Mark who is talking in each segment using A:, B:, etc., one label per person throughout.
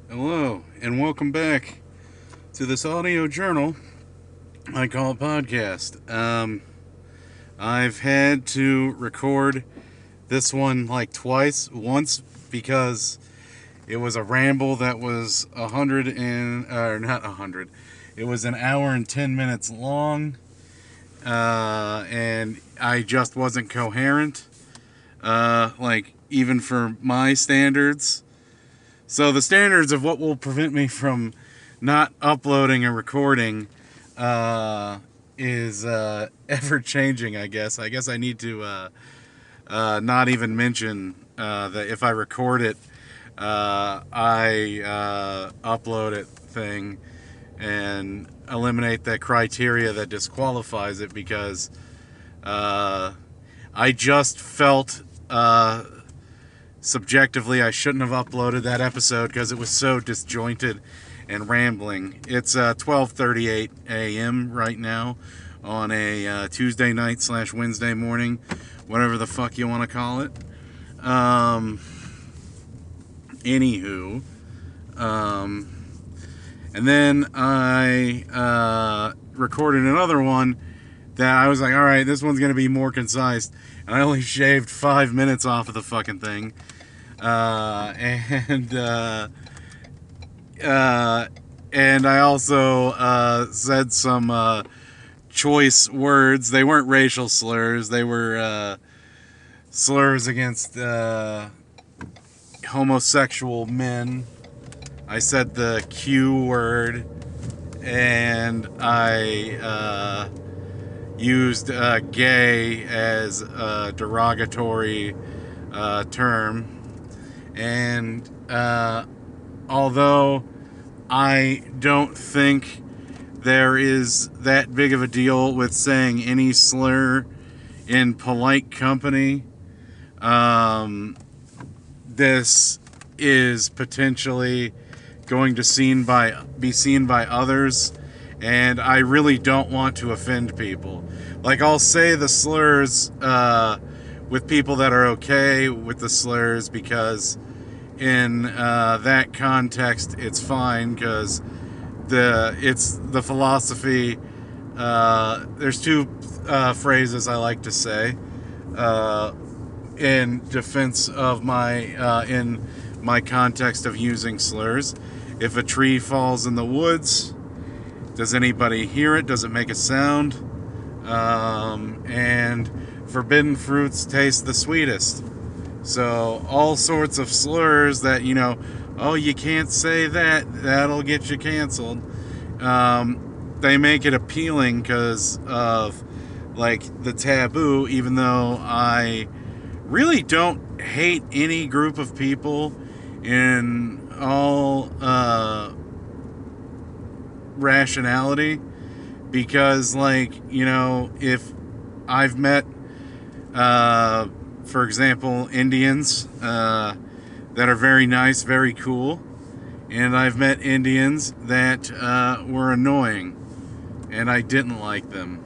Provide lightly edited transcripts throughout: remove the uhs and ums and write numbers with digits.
A: Hello, and welcome back to this audio journal I call a podcast. I've had to record this one like twice. Once because it was a ramble that was not 100. It was an hour and 10 minutes long, and I just wasn't coherent, even for my standards. So the standards of what will prevent me from not uploading and recording is ever changing. I guess. I need to not even mention that if I record it, I upload it thing and eliminate that criteria that disqualifies it because I just felt. Subjectively, I shouldn't have uploaded that episode because it was so disjointed and rambling. It's 12:38 a.m. right now on a Tuesday night / Wednesday morning, whatever the fuck you want to call it. Anywho, and then I recorded another one that I was like, all right, this one's going to be more concise. And I only shaved 5 minutes off of the fucking thing. And I also said some choice words. They weren't racial slurs. They were slurs against homosexual men. I said the Q word, and I used gay as a derogatory term. And although I don't think there is that big of a deal with saying any slur in polite company, this is potentially going to be seen by others, and I really don't want to offend people. Like, I'll say the slurs with people that are okay with the slurs because in that context it's fine, because it's the philosophy. There's two phrases I like to say in defense of in my context of using slurs. If a tree falls in the woods, does anybody hear it? Does it make a sound? And forbidden fruits taste the sweetest. So all sorts of slurs that, oh, you can't say that, that'll get you canceled. They make it appealing because of, like, the taboo, even though I really don't hate any group of people in all rationality, because, like, if I've met for example, Indians that are very nice, very cool, and I've met Indians that were annoying, and I didn't like them.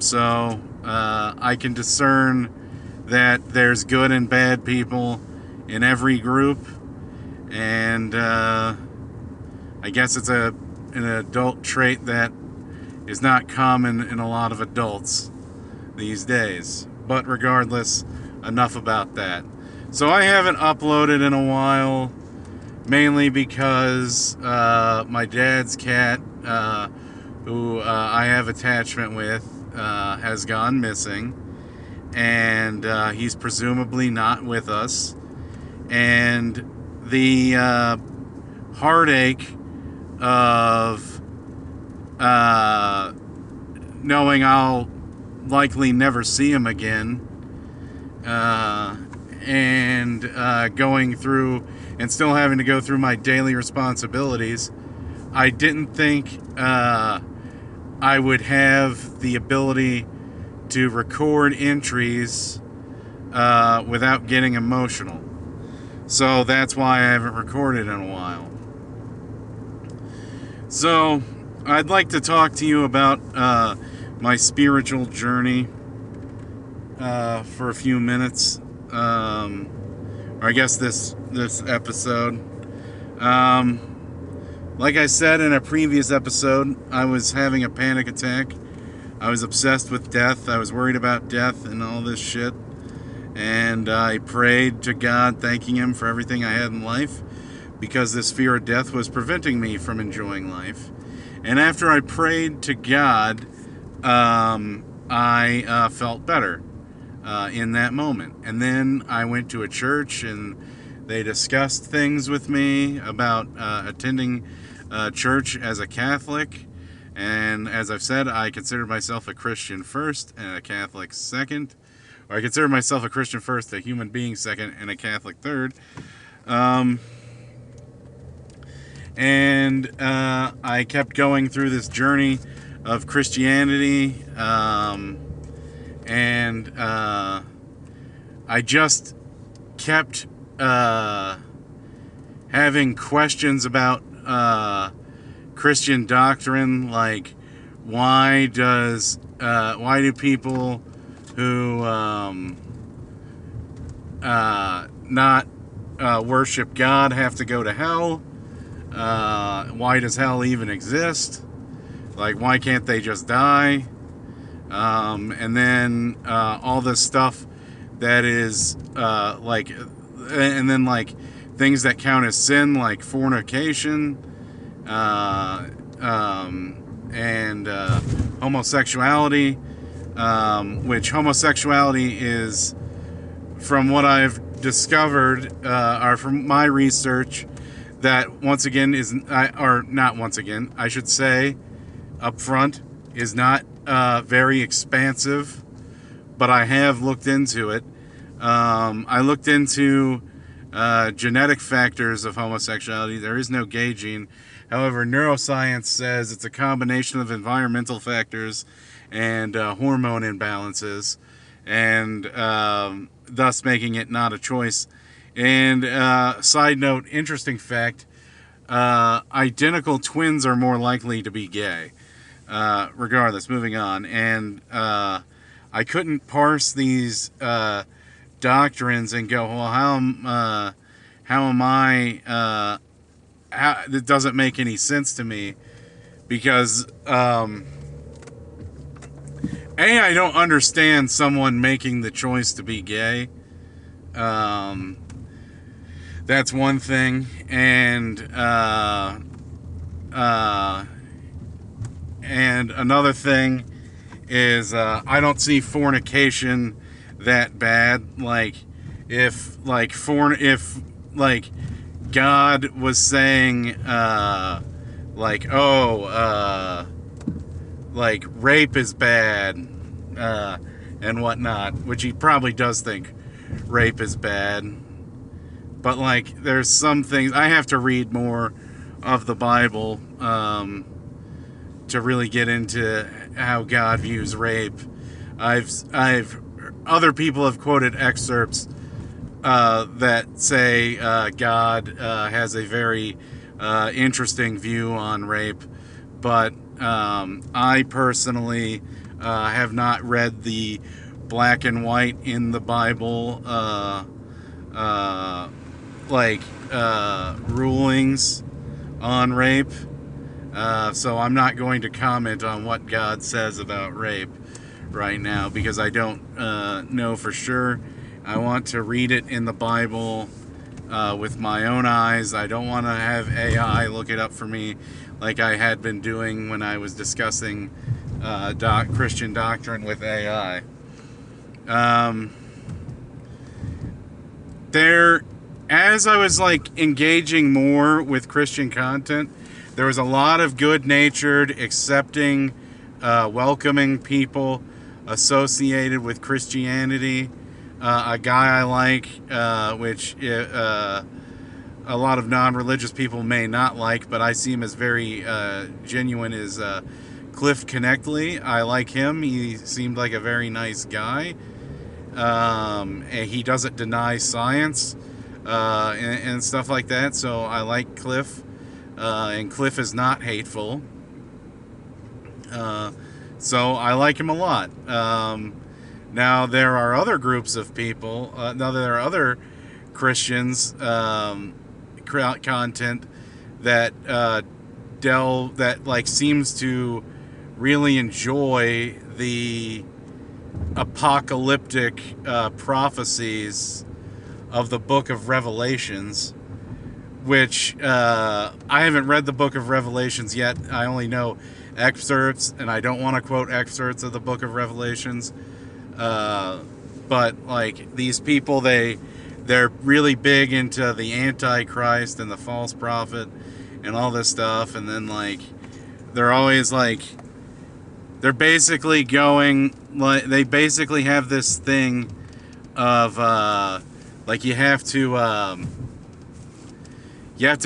A: So I can discern that there's good and bad people in every group, and I guess it's an adult trait that is not common in a lot of adults these days. But regardless, enough about that. So I haven't uploaded in a while, mainly because my dad's cat, who I have attachment with, has gone missing, and he's presumably not with us. And the heartache of knowing I'll likely never see him again, and going through and still having to go through my daily responsibilities, I didn't think I would have the ability to record entries without getting emotional. So that's why I haven't recorded in a while. So I'd like to talk to you about my spiritual journey for a few minutes. Or I guess this episode. Like I said in a previous episode, I was having a panic attack. I was obsessed with death. I was worried about death and all this shit. And I prayed to God, thanking Him for everything I had in life, because this fear of death was preventing me from enjoying life. And after I prayed to God, I felt better in that moment. And then I went to a church, and they discussed things with me about attending church as a Catholic. And as I've said, I consider myself a Christian first and a Catholic second. Or I consider myself a Christian first, a human being second, and a Catholic third. And I kept going through this journey of Christianity. And I just kept having questions about Christian doctrine, like why do people who not worship God have to go to hell? Why does hell even exist? Like, why can't they just die? And then all this stuff that is and then like things that count as sin, like fornication, and homosexuality, which homosexuality is, from what I've discovered, or from my research, that once again is, or not once again, I should say up front, is not very expansive, but I have looked into it. I looked into genetic factors of homosexuality. There is no gay gene. However, neuroscience says it's a combination of environmental factors and hormone imbalances, and thus making it not a choice. And side note, interesting fact, identical twins are more likely to be gay. Regardless, moving on. And I couldn't parse these doctrines and go, well, how am I, it doesn't make any sense to me, because I don't understand someone making the choice to be gay. That's one thing. And another thing is I don't see fornication that bad. Like, if God was saying like rape is bad and whatnot, which He probably does think rape is bad, but like there's some things I have to read more of the Bible to really get into how God views rape. Other people have quoted excerpts that say God has a very interesting view on rape, but I personally have not read the black and white in the Bible rulings on rape. So I'm not going to comment on what God says about rape right now, because I don't know for sure. I want to read it in the Bible with my own eyes. I don't want to have AI look it up for me like I had been doing when I was discussing Christian doctrine with AI. As I was engaging more with Christian content, there was a lot of good-natured, accepting, welcoming people associated with Christianity. A guy I like, which a lot of non-religious people may not like, but I see him as very genuine, is Cliff Connectley. I like him. He seemed like a very nice guy. And he doesn't deny science and stuff like that, so I like Cliff. And Cliff is not hateful. So I like him a lot. Now, there are other groups of people, there are other Christians, content that that like seems to really enjoy the apocalyptic prophecies of the Book of Revelations, which I haven't read the Book of Revelations yet. I only know excerpts, and I don't want to quote excerpts of the Book of Revelations. But like these people, they're really big into the Antichrist and the false prophet and all this stuff, and then like they're always like they're basically going like they basically have this thing of like you have to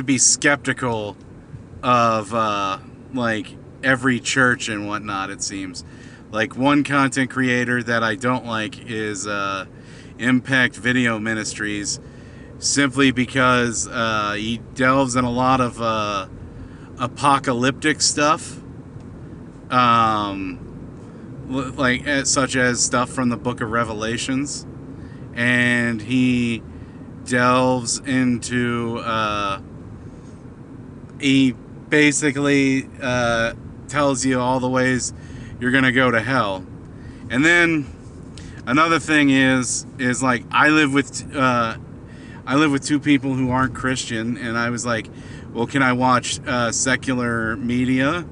A: be skeptical of like every church and whatnot. It seems like one content creator that I don't like is Impact Video Ministries, simply because he delves in a lot of apocalyptic stuff, like such as stuff from the Book of Revelations, and he delves into he basically tells you all the ways you're gonna go to hell. And then another thing is like I live with two people who aren't Christian, and I was like, well, can I watch secular media?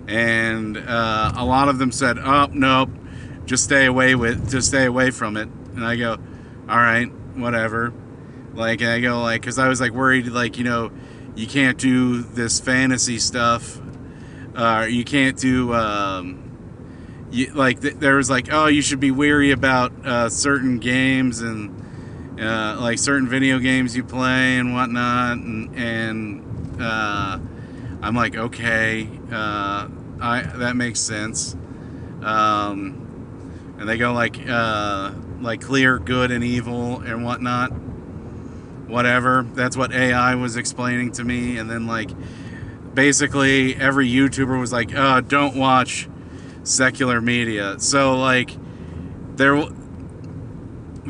A: And a lot of them said, oh, nope, just stay away from it. And I go, all right, whatever. Like, and I go like, because I was like worried, like, you know, you can't do this fantasy stuff, you can't do there was like, oh, you should be weary about certain games and like certain video games you play and whatnot, and I'm like, okay, that makes sense. And they go like clear good and evil and whatnot, whatever. That's what AI was explaining to me. And then like basically every YouTuber was like, don't watch secular media. So like there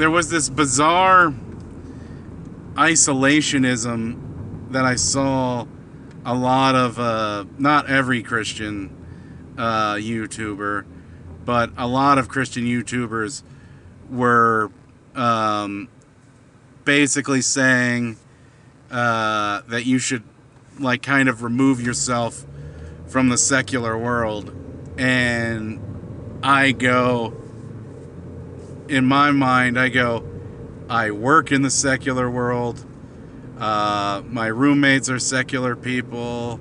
A: was this bizarre isolationism that I saw a lot of, not every Christian YouTuber, but a lot of Christian YouTubers were basically saying that you should like kind of remove yourself from the secular world. And I go, in my mind, I work in the secular world. My roommates are secular people.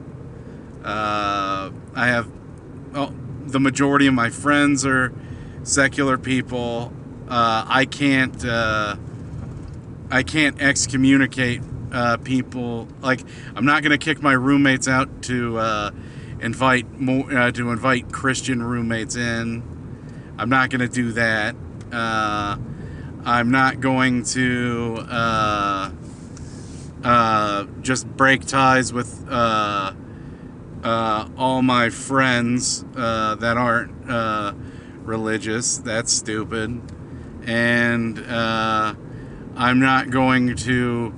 A: The majority of my friends are secular people. I can't excommunicate people. Like, I'm not gonna kick my roommates out to invite Christian roommates in. I'm not gonna do that. I'm not going to just break ties with all my friends that aren't religious. That's stupid. And I'm not going to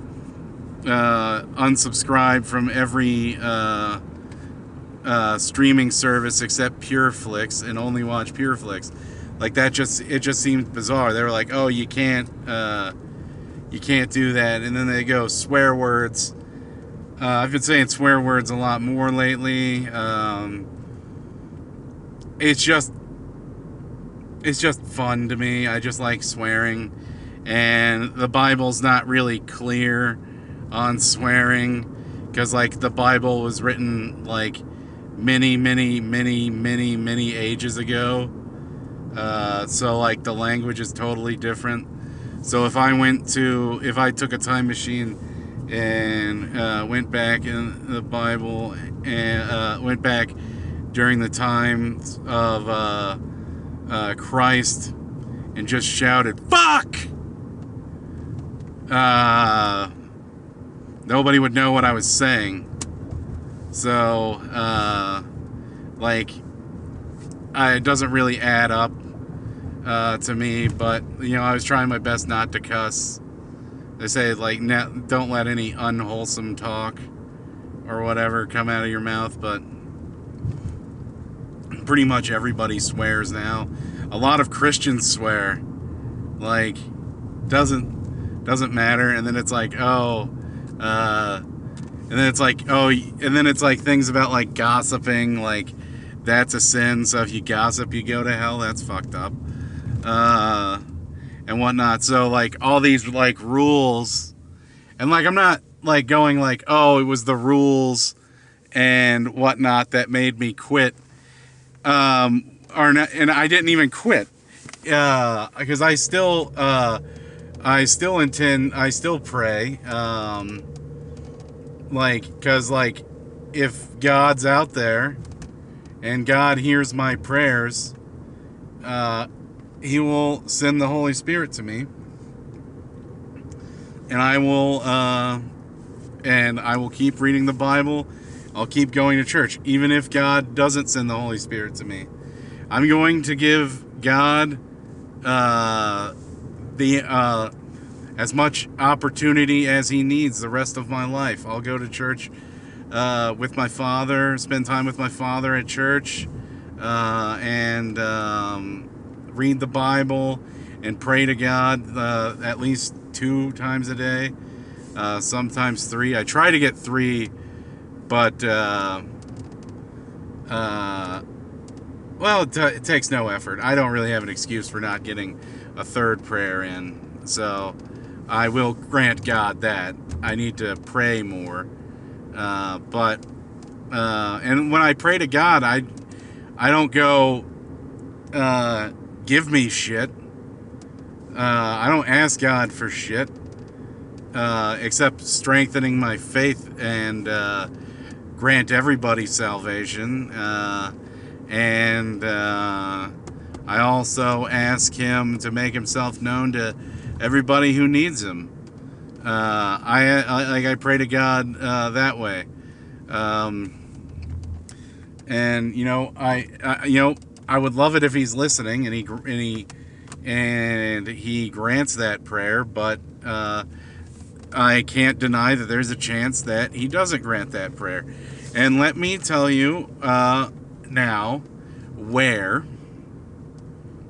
A: unsubscribe from every streaming service except PureFlix and only watch PureFlix. Like it just seems bizarre. They were like, oh, you can't do that. And then they go swear words. I've been saying swear words a lot more lately. It's just fun to me. I just like swearing, and the Bible's not really clear on swearing, because like the Bible was written like many ages ago. So like the language is totally different. So if I took a time machine and went back in the Bible and went back during the time of Christ and just shouted "fuck," nobody would know what I was saying. So it doesn't really add up to me. But I was trying my best not to cuss They say, like, don't let any unwholesome talk or whatever come out of your mouth, but pretty much everybody swears now. A lot of Christians swear. Like, doesn't matter. And then it's like, and then it's like, and then it's like things about like gossiping, like that's a sin. So if you gossip, you go to hell. That's fucked up, and whatnot. So like all these like rules, and like I'm not like going like, oh, it was the rules and whatnot that made me quit. Or not, and I didn't even quit, because I still pray, like, cause like, if God's out there, and God hears my prayers, He will send the Holy Spirit to me, and I will keep reading the Bible. I'll keep going to church, even if God doesn't send the Holy Spirit to me. I'm going to give God as much opportunity as He needs the rest of my life. I'll go to church with my father, spend time with my father at church, and read the Bible and pray to God at least 2 times a day, sometimes 3. I try to get 3. But, well, it takes no effort. I don't really have an excuse for not getting a 3rd prayer in. So I will grant God that. I need to pray more. And when I pray to God, I don't go, give me shit. I don't ask God for shit. Except strengthening my faith and, grant everybody salvation, and I also ask Him to make Himself known to everybody who needs Him. I pray to God that way, and I would love it if He's listening and he grants that prayer, but I can't deny that there's a chance that He doesn't grant that prayer. And let me tell you now where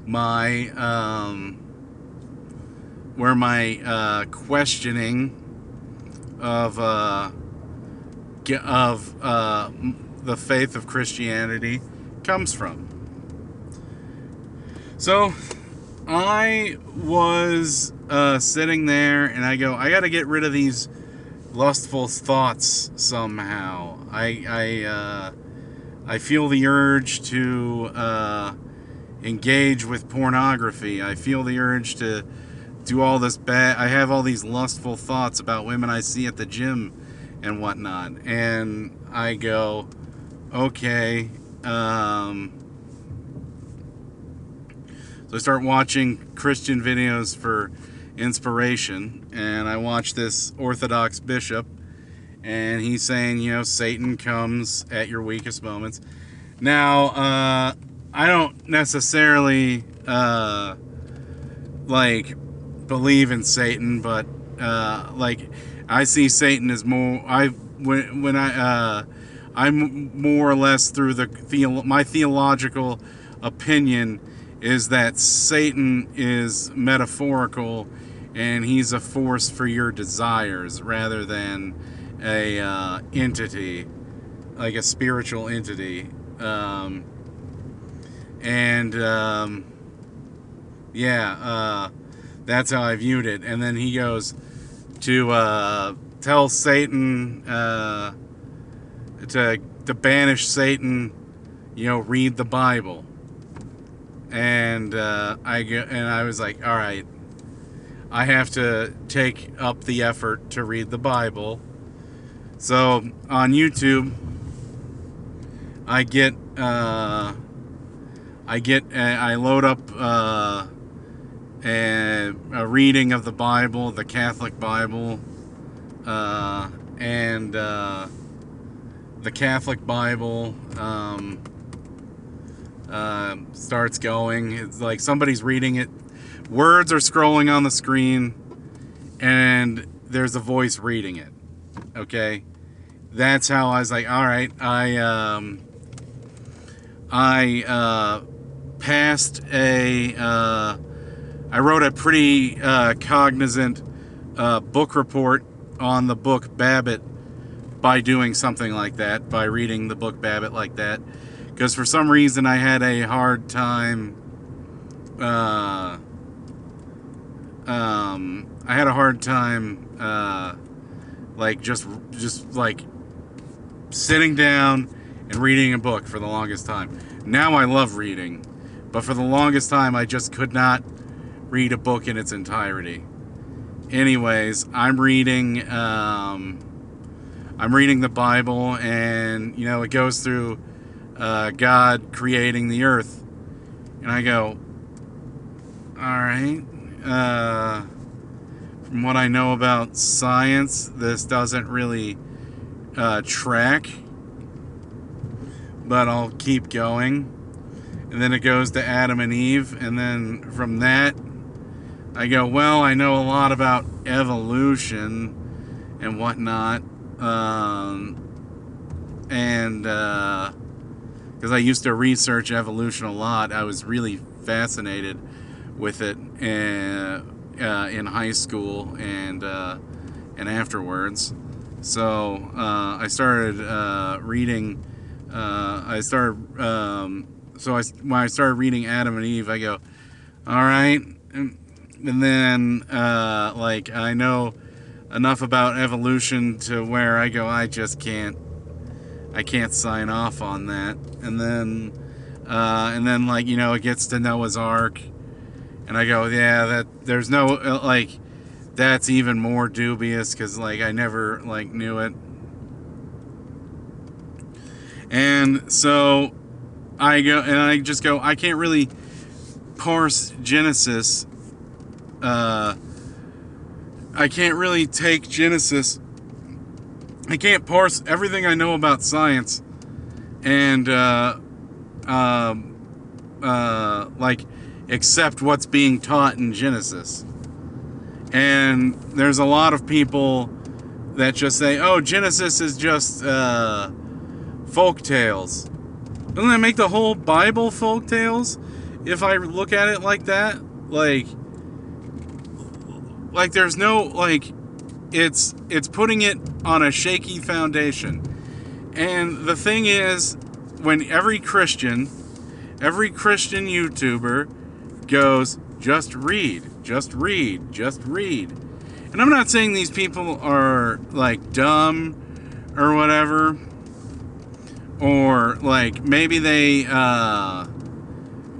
A: my questioning of the faith of Christianity comes from. So I was sitting there, and I go, I got to get rid of these lustful thoughts somehow. I feel the urge to engage with pornography. I feel the urge to do all this bad. I have all these lustful thoughts about women I see at the gym and whatnot. And I go, okay. So I start watching Christian videos for inspiration, and I watch this Orthodox bishop, and he's saying, Satan comes at your weakest moments. Now, I don't necessarily believe in Satan, but I see Satan as more. I'm more or less through my theological opinion is that Satan is metaphorical, and he's a force for your desires rather than a entity, like a spiritual entity. That's how I viewed it. And then he goes to tell Satan to banish Satan, read the Bible. And I was like, all right, I have to take up the effort to read the Bible. So on YouTube, I load up a reading of the Bible, the Catholic Bible, and the Catholic Bible starts going. It's like somebody's reading it. Words are scrolling on the screen, and there's a voice reading it. Okay, that's how I was like, all right, I passed I wrote a pretty cognizant book report on the book Babbitt by doing something like that, by reading the book Babbitt like that, because for some reason I had a hard time. I had a hard time, like just like sitting down and reading a book for the longest time. Now I love reading, but for the longest time I just could not read a book in its entirety. Anyways, I'm reading the Bible, and it goes through God creating the earth, and I go, all right. From what I know about science, this doesn't really track, but I'll keep going. And then it goes to Adam and Eve, and then from that, I go, well, I know a lot about evolution and whatnot, and because I used to research evolution a lot, I was really fascinated with it in high school and afterwards. So I started reading. When I started reading Adam and Eve, I go, all right, and then like I know enough about evolution to where I go, I can't sign off on that. And then like it gets to Noah's Ark. And I go, yeah, there's no, like, that's even more dubious because, like, I never, like, knew it. And so I just go, I can't really parse Genesis. I can't really take Genesis. I can't parse everything I know about science and, like, accept what's being taught in Genesis. And there's a lot of people that just say, oh, Genesis is just folk tales. Doesn't that make the whole Bible folk tales? If I look at it like that, like there's no, like, it's putting it on a shaky foundation. And the thing is, when every Christian YouTuber goes, just read. And I'm not saying these people are, like, dumb or whatever, or, like, maybe they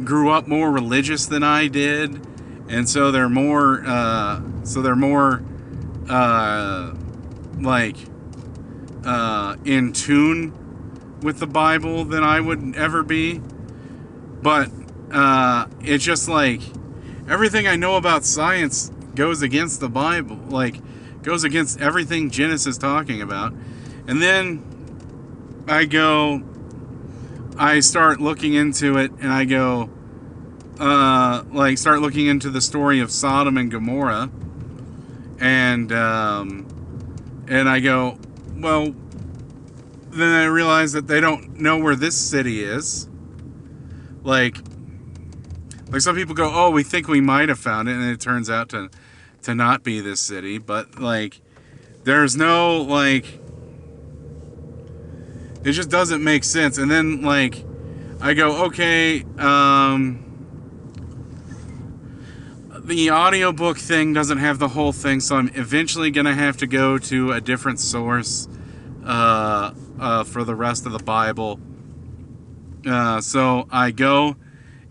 A: grew up more religious than I did, and so they're more, like, in tune with the Bible than I would ever be. But it's just like everything I know about science goes against the Bible, like goes against everything Genesis is talking about. And then I start looking into it, and I go, start looking into the story of Sodom and Gomorrah, and I go, well, then I realize that they don't know where this city is. Like some people go, oh, we think we might have found it, and it turns out to not be this city. But, like, there's no, like, it just doesn't make sense. And then, like, I go, okay, the audiobook thing doesn't have the whole thing, so I'm eventually going to have to go to a different source for the rest of the Bible. So I go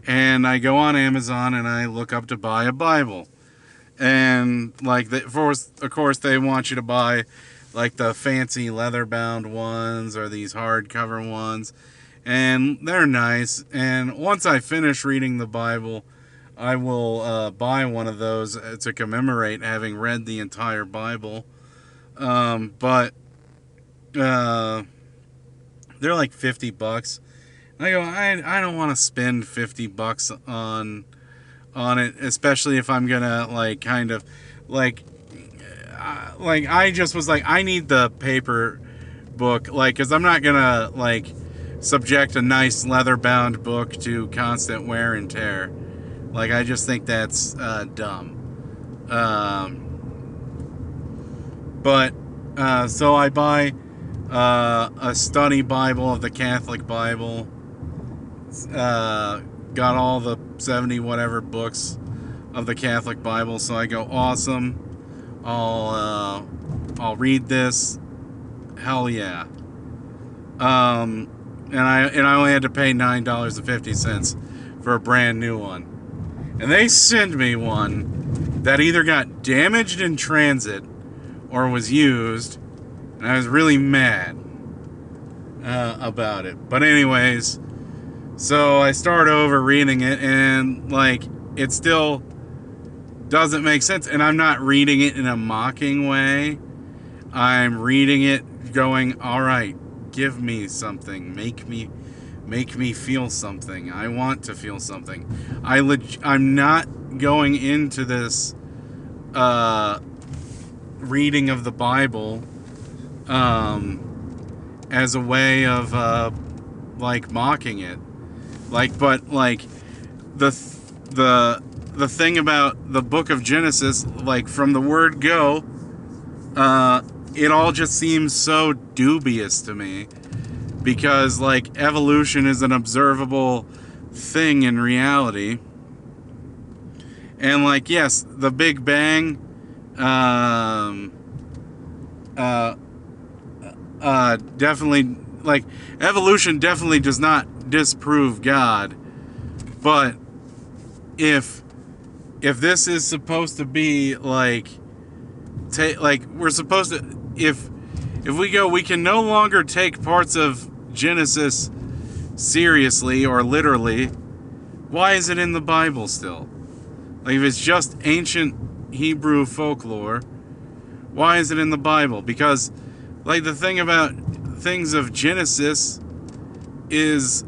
A: on Amazon and I look up to buy a Bible. And, like, of course, they want you to buy, like, the fancy leather-bound ones or these hardcover ones. And they're nice. And once I finish reading the Bible, I will buy one of those to commemorate having read the entire Bible. But they're like $50. And I go, I don't want to spend $50 on it, especially if I'm gonna, like, kind of, like, I just was like, I need the paper book, like, because I'm not gonna like subject a nice leather-bound book to constant wear and tear. Like, I just think that's dumb. But so I buy a study Bible of the Catholic Bible. Got all the 70 whatever books of the Catholic Bible. So I go, awesome. I'll read this. Hell yeah. And I only had to pay $9.50 for a brand new one. And they sent me one that either got damaged in transit or was used, and I was really mad about it. But anyways, so I start over reading it, and like, it still doesn't make sense. And I'm not reading it in a mocking way. I'm reading it going, all right, give me something, make me feel something. I want to feel something. I'm not going into this reading of the Bible as a way of like mocking it. Like, but like the thing about the book of Genesis, like from the word go, it all just seems so dubious to me, because like evolution is an observable thing in reality. And like, yes, the Big Bang definitely, like, evolution definitely does not disprove God. But if this is supposed to be like, we're supposed to, if we go, we can no longer take parts of Genesis seriously or literally. Why is it in the Bible still? Like, if it's just ancient Hebrew folklore, why is it in the Bible? Because, like, the thing about things of Genesis is,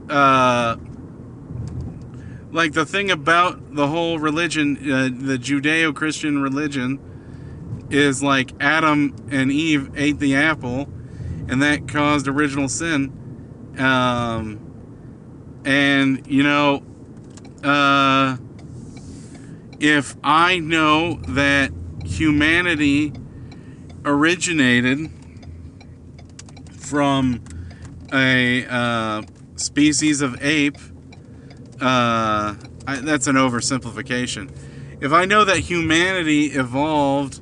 A: like, the thing about the whole religion, the Judeo-Christian religion, is like Adam and Eve ate the apple, and that caused original sin. And, you know, if I know that humanity originated from a species of ape, that's an oversimplification. If I know that humanity evolved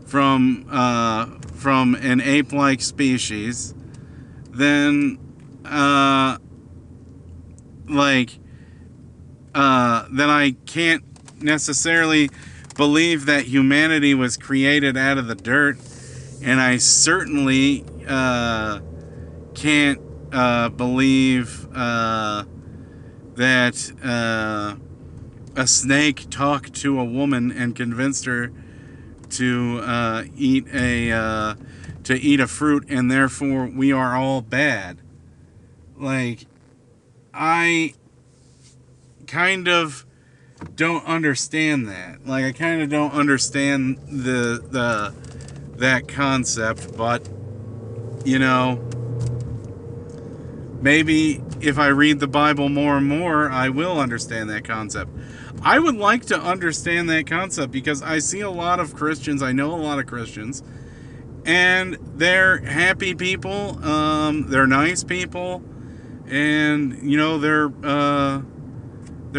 A: from an ape-like species, then then I can't necessarily believe that humanity was created out of the dirt, and I certainly can't believe that a snake talked to a woman and convinced her to eat a fruit, and therefore we are all bad. Like, I kind of don't understand that. Like, I kind of don't understand that concept, but, you know, maybe if I read the Bible more and more, I will understand that concept. I would like to understand that concept, because I see a lot of Christians, I know a lot of Christians, and they're happy people, they're nice people, and, you know, they're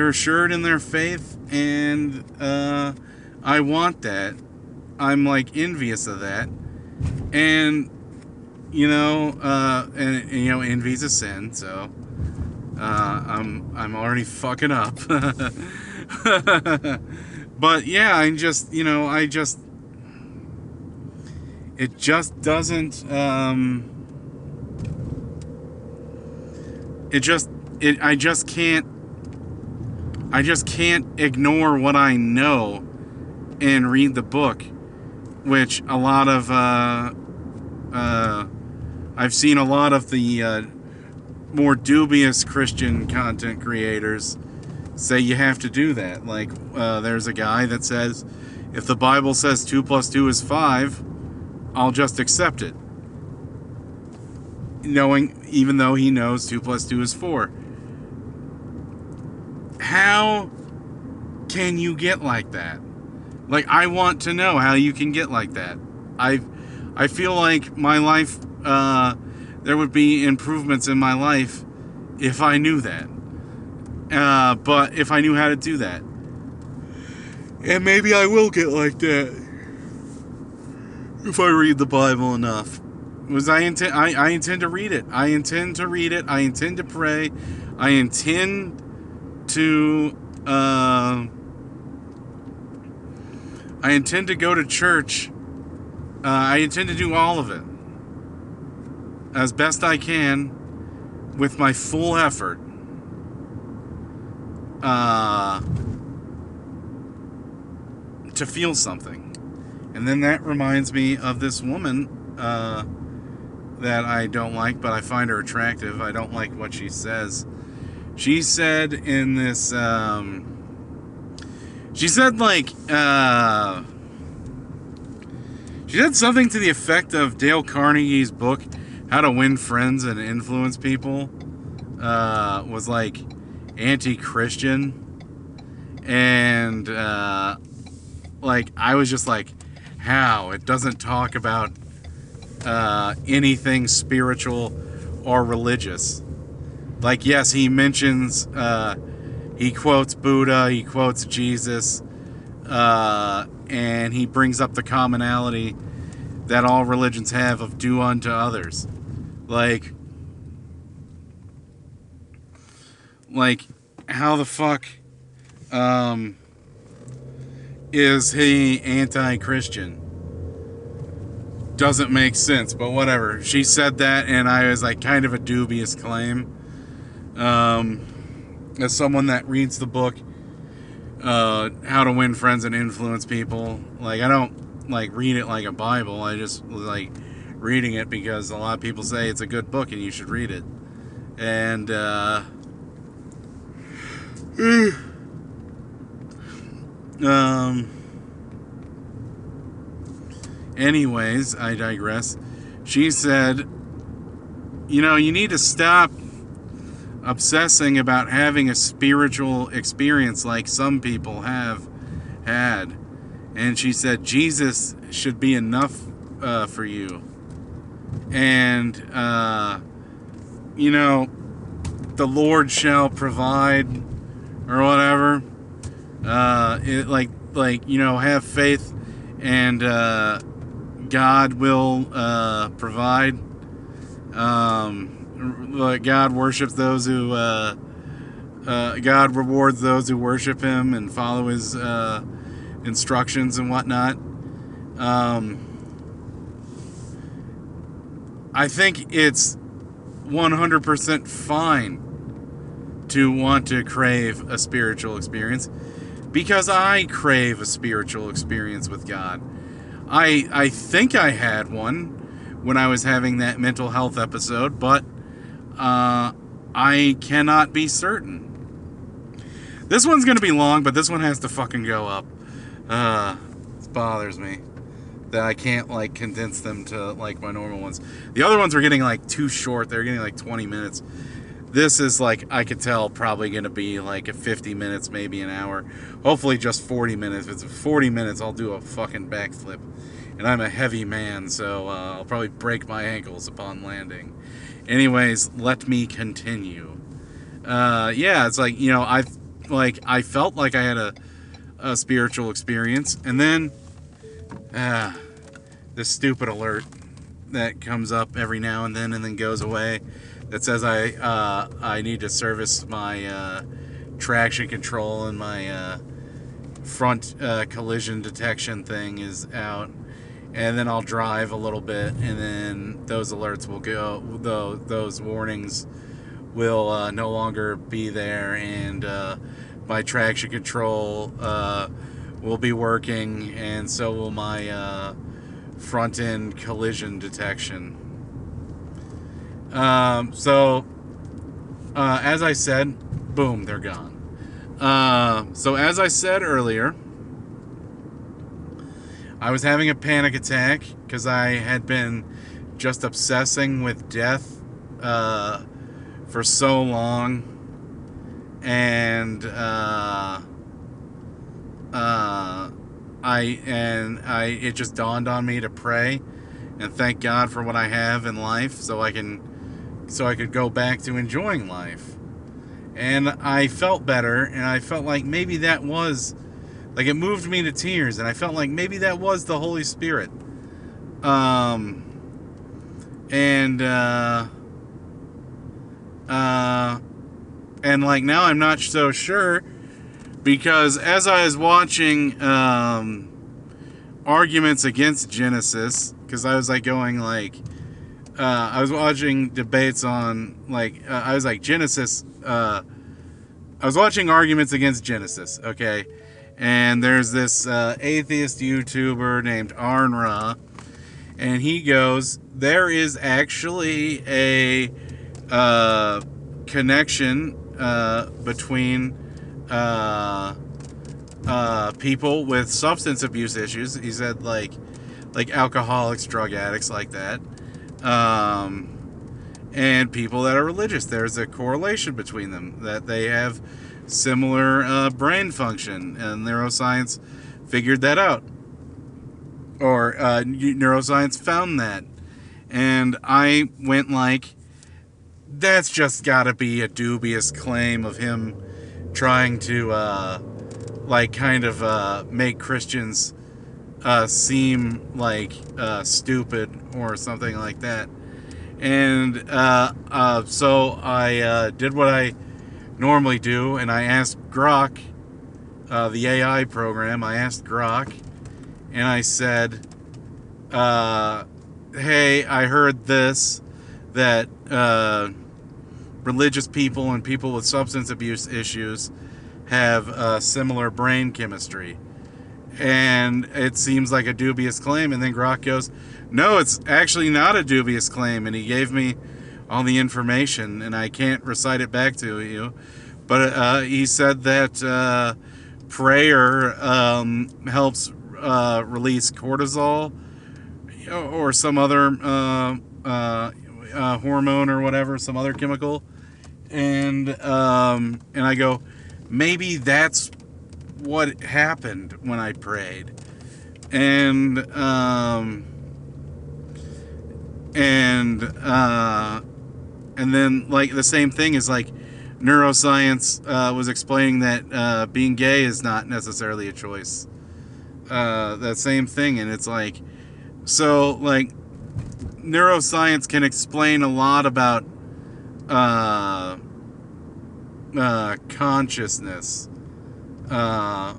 A: assured in their faith, and I want that. I'm like envious of that, and you know, and you know, envy's a sin, so I'm already fucking up. But yeah, it just doesn't. I just can't ignore what I know and read the book, which a lot of I've seen a lot of the more dubious Christian content creators say you have to do that. Like, there's a guy that says, if the Bible says 2 + 2 is 5, I'll just accept it. Even though he knows 2 + 2 is 4. How can you get like that? Like, I want to know how you can get like that. I feel like my life, there would be improvements in my life if I knew that. But if I knew how to do that. And maybe I will get like that if I read the Bible enough. I intend to read it. I intend to read it. I intend to pray. I intend to go to church. I intend to do all of it as best I can with my full effort. To feel something. And then that reminds me of this woman that I don't like, but I find her attractive. I don't like what she says. She said in this, she said something to the effect of Dale Carnegie's book, How to Win Friends and Influence People, was like anti-Christian. And, like, I was just like, how? It doesn't talk about anything spiritual or religious. Like, yes, he mentions, he quotes Buddha, he quotes Jesus, and he brings up the commonality that all religions have of do unto others. Like, how the fuck is he anti-Christian? Doesn't make sense, but whatever. She said that, and I was like, kind of a dubious claim. As someone that reads the book, How to Win Friends and Influence People, like, I don't like read it like a Bible. I just like reading it because a lot of people say it's a good book and you should read it. And anyways, I digress. She said, you need to stop obsessing about having a spiritual experience like some people have had. And she said, Jesus should be enough for you. And, the Lord shall provide, or whatever. Have faith, and God will provide. God worships those who God rewards those who worship Him and follow His instructions and whatnot. I think it's 100% fine to want to crave a spiritual experience, because I crave a spiritual experience with God. I think I had one when I was having that mental health episode, but I cannot be certain. This one's going to be long, but this one has to fucking go up. It bothers me that I can't, like, condense them to, like, my normal ones. The other ones were getting, like, too short. They're getting, like, 20 minutes. This is, like, I could tell probably going to be, like, a 50 minutes, maybe an hour. Hopefully just 40 minutes. If it's 40 minutes, I'll do a fucking backflip. And I'm a heavy man, so I'll probably break my ankles upon landing. Anyways, let me continue. It's like, I felt like I had a spiritual experience, and then this stupid alert that comes up every now and then goes away that says I need to service my traction control, and my front collision detection thing is out. And then I'll drive a little bit, and then those alerts will go, those warnings will no longer be there, and my traction control will be working, and so will my front end collision detection. As I said, boom, they're gone. So as I said earlier, I was having a panic attack because I had been just obsessing with death for so long, and it just dawned on me to pray and thank God for what I have in life, so I could go back to enjoying life. And I felt better, and I felt like maybe that was, like, it moved me to tears, and I felt like maybe that was the Holy Spirit. And like now I'm not so sure, because as I was watching arguments against Genesis, because I was like going like I was watching debates on like I was like Genesis. I was watching arguments against Genesis. Okay, and there's this atheist YouTuber named Arnra, and he goes, there is actually a connection between people with substance abuse issues. He said like alcoholics, drug addicts, like that, and people that are religious. There's a correlation between them, that they have similar brain function, and neuroscience figured that out, or neuroscience found that. And I went like, that's just gotta be a dubious claim of him trying to make Christians seem like stupid or something like that. And so I did what I normally do, and I asked Grok, the AI program. I asked Grok, and I said, hey, I heard this, that religious people and people with substance abuse issues have similar brain chemistry, and it seems like a dubious claim. And then Grok goes, no, it's actually not a dubious claim, and he gave me all the information, and I can't recite it back to you, but he said that prayer helps release cortisol or some other hormone or whatever, some other chemical, and I go, maybe that's what happened when I prayed. And then like the same thing is like neuroscience was explaining that being gay is not necessarily a choice. That same thing, and it's like, so like neuroscience can explain a lot about consciousness that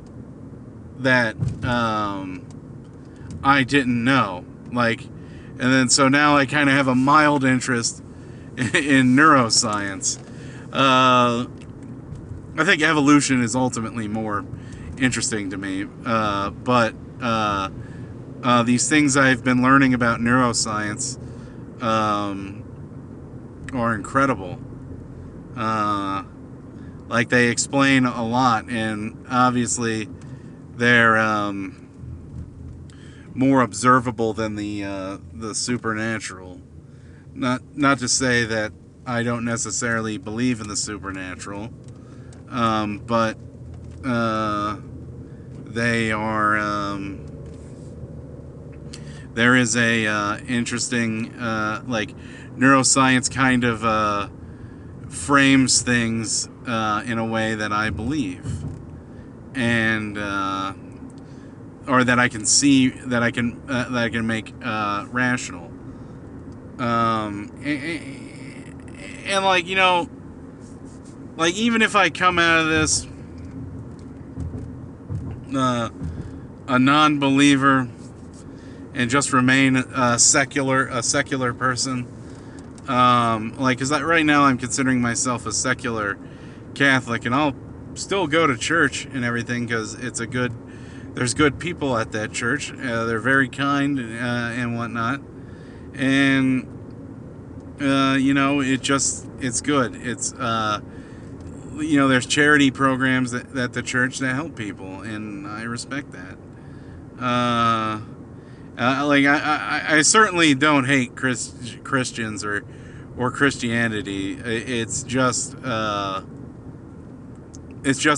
A: I didn't know. Like, and then so now I kind of have a mild interest in neuroscience. I think evolution is ultimately more interesting to me, but these things I've been learning about neuroscience are incredible. Like, they explain a lot, and obviously they're more observable than the supernatural. Not to say that I don't necessarily believe in the supernatural, but they are. There is a interesting like neuroscience kind of frames things in a way that I believe, and or that I can see, that I can make rational. And like, you know, like, even if I come out of this a non-believer and just remain a secular person, like, because right now I'm considering myself a secular Catholic, and I'll still go to church and everything because there's good people at that church. They're very kind and whatnot, and you know, it's good. It's you know, there's charity programs that the church that help people, and I respect that. I certainly don't hate Christians or Christianity. It's just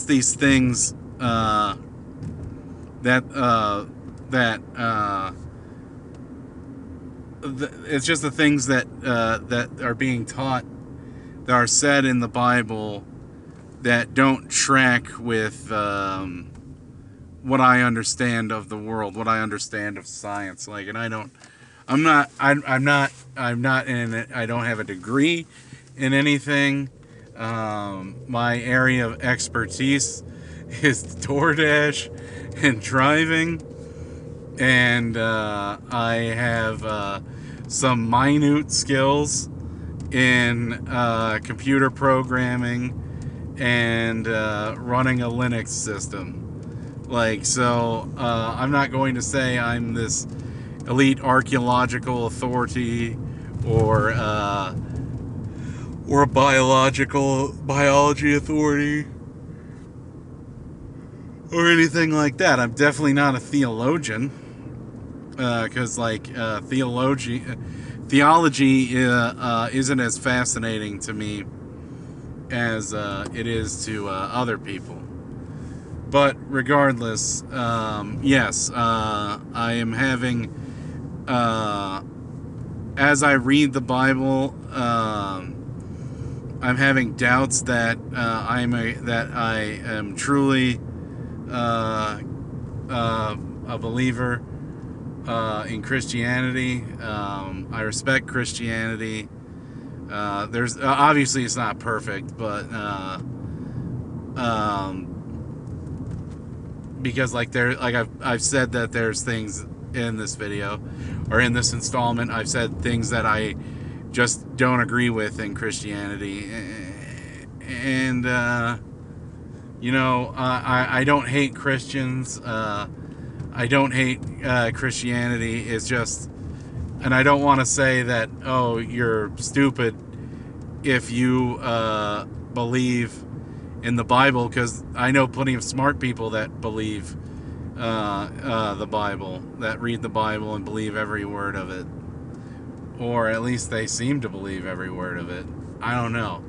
A: these things that it's just the things that are being taught, that are said in the Bible, that don't track with what I understand of the world, what I understand of science. Like, and I'm not in it. I don't have a degree in anything. My area of expertise is DoorDash and driving, and I have some minute skills in computer programming and running a Linux system. Like, so I'm not going to say I'm this elite archaeological authority or a biology authority or anything like that. I'm definitely not a theologian, because theology isn't as fascinating to me as it is to other people. But regardless, yes, I am having, as I read the Bible, I'm having doubts that I am truly a believer in Christianity. I respect Christianity. There's obviously it's not perfect, but because I've said that there's things in this video or in this installment, I've said things that I just don't agree with in Christianity, and I don't hate Christians. I don't hate Christianity. It's just, and I don't want to say that, oh, you're stupid if you believe in the Bible, because I know plenty of smart people that believe the Bible, that read the Bible and believe every word of it, or at least they seem to believe every word of it. I don't know.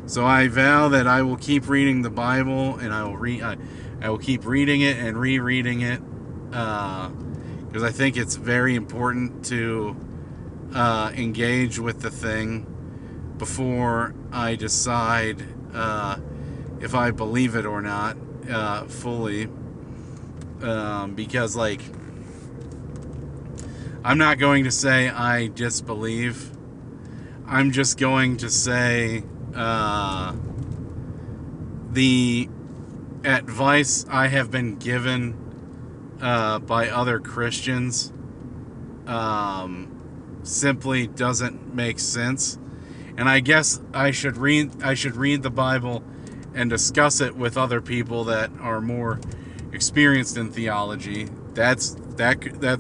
A: So I vow that I will keep reading the Bible, and I will keep reading it and rereading it, because I think it's very important to engage with the thing before I decide if I believe it or not fully, because I'm not going to say I disbelieve. I'm just going to say the advice I have been given by other Christians simply doesn't make sense. And I guess I should read the Bible and discuss it with other people that are more experienced in theology. That's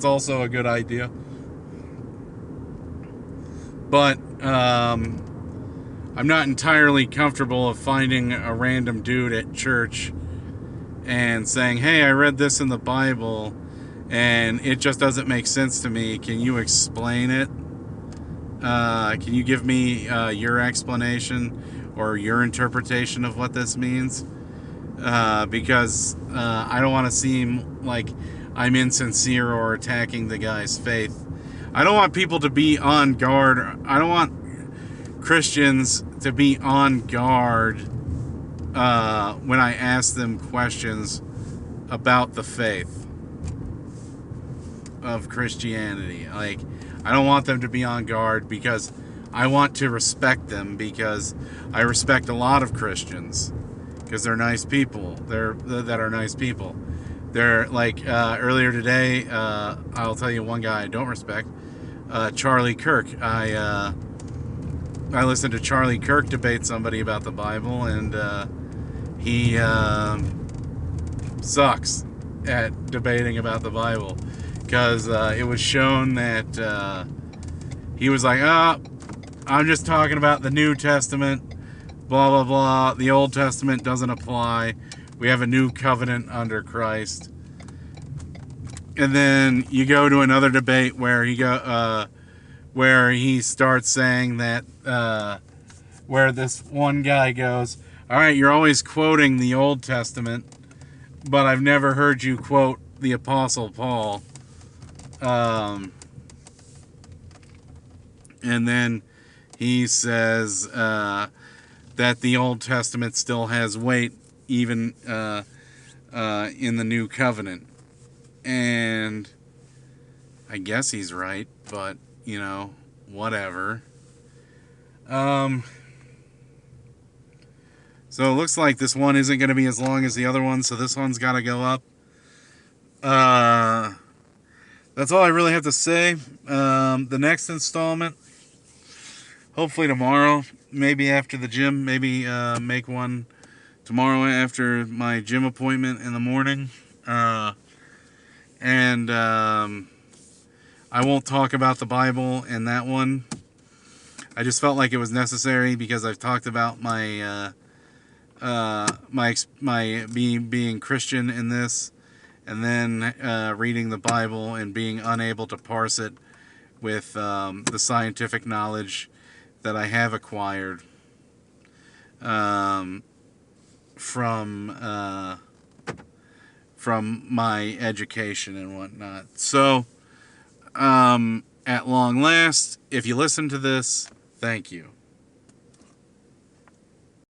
A: also a good idea. But I'm not entirely comfortable of finding a random dude at church and saying, "Hey, I read this in the Bible and it just doesn't make sense to me. Can you explain it? Can you give me your explanation or your interpretation of what this means?" Because I don't want to seem like I'm insincere or attacking the guy's faith. I don't want people to be on guard. I don't want Christians to be on guard when I ask them questions about the faith of Christianity. Like, I don't want them to be on guard, because I want to respect them, because I respect a lot of Christians, because they're nice people. That are nice people. They're like, earlier today, I'll tell you one guy I don't respect, Charlie Kirk. I listened to Charlie Kirk debate somebody about the Bible, and he sucks at debating about the Bible, because it was shown that he was like, I'm just talking about the New Testament, blah, blah, blah. The Old Testament doesn't apply. We have a new covenant under Christ. And then you go to another debate where where he starts saying that where this one guy goes, all right, you're always quoting the Old Testament, but I've never heard you quote the Apostle Paul. And then he says that the Old Testament still has weight, even in the New Covenant. And I guess he's right, but, whatever. So it looks like this one isn't going to be as long as the other one, so this one's got to go up. That's all I really have to say. The next installment, hopefully tomorrow, maybe after the gym, maybe make one tomorrow after my gym appointment in the morning. And I won't talk about the Bible in that one. I just felt like it was necessary because I've talked about my being Christian in this, and then reading the Bible and being unable to parse it with the scientific knowledge that I have acquired from my education and whatnot. So, at long last, if you listen to this, thank you.